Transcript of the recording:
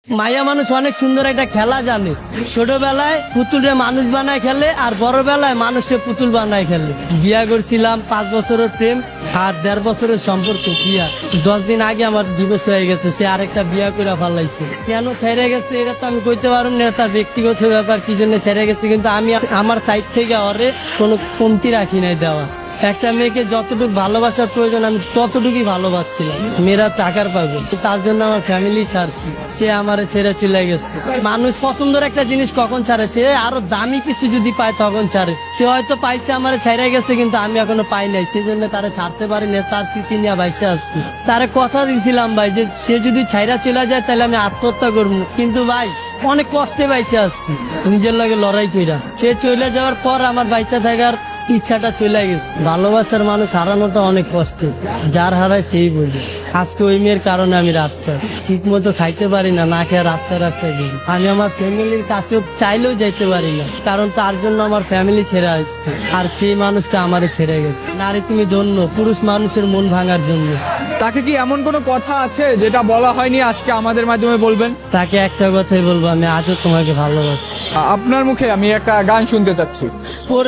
মায়া মানুষ অনেক সুন্দর একটা খেলা জানে। ছোটবেলায় পুতুলরে মানুষ বানায় খেলে, আর বড় বেলায় মানুষকে পুতুল বানায় খেলে। বিয়া করছিলাম 5 বছরের প্রেম আর 1.5 বছরের সম্পর্ক। বিয়া 10 দিন আগে আমার ডিভোর্স হয়ে গেছে, সে আরেকটা বিয়া করে ফেলাইছে। কেন ছেড়ে গেছে এটা তো আমি কইতে পারব না, তার ব্যক্তিগত ব্যাপার, কি জন্য ছেড়ে গেছে। কিন্তু আমি আমার সাইড থেকে ওরে কোনো কমতি রাখি নাই দেওয়া। একটা মেয়েকে যতটুকু ভালোবাসার প্রয়োজন আমি ততটুকুই ভালোবাসছিলাম। মেয়েরা টাকার পাগল, তার জন্য আমার ফ্যামিলি ছাড়ছি, সে আমারে ছেড়ে চলে গেছে। মানুষ পছন্দের একটা জিনিস কখন ছাড়ে, সে আরো দামি কিছু যদি পায় তখন ছাড়ে। সে হয়তো পাইছে আমারে ছেড়ে গেছে, কিন্তু আমি এখনো পাই নাই, সেজন্য তারা ছাড়তে পারি না। তার স্মৃতি নিয়ে বাইচে আসছি। তারে কথা দিয়েছিলাম ভাই যে সে যদি ছাইরা চলে যায় তাহলে আমি আত্মহত্যা করবো, কিন্তু ভাই অনেক কষ্টে বাইচে আসছি নিজের লাগে লড়াই কইরা। সে চলে যাওয়ার পর আমার বাইচা থাকার ইচ্ছাটা চলে গেছে। ভালোবাসার মানুষ হারানোটা অনেক কষ্ট, যার হারায় সেই বোঝে। আজকে ওই মেয়ের কারণে আমি রাস্তায় ঠিক মতো খাইতে পারি না, না খেয়ে রাস্তায় রাস্তায় ঘুরি। আমি আমার ফ্যামিলির কাছেও চাইলেও যাইতে পারি না, কারণ তার জন্য আমার ফ্যামিলি ছেড়ে আসছে, আর সেই মানুষটা আমারে ছেড়ে গেছে। নারী তুমি ধন্য, পুরুষ মানুষের মন ভাঙার জন্য। তাকে কি এমন কোনো কথা আছে যেটা বলা হয়নি, আজকে আমাদের মাধ্যমে বলবেন? তাকে একটা কথাই বলবো, আমি আজও তোমাকে ভালোবাসি। আপনার মুখে আমি একটা গান শুনতে চাচ্ছি। পরে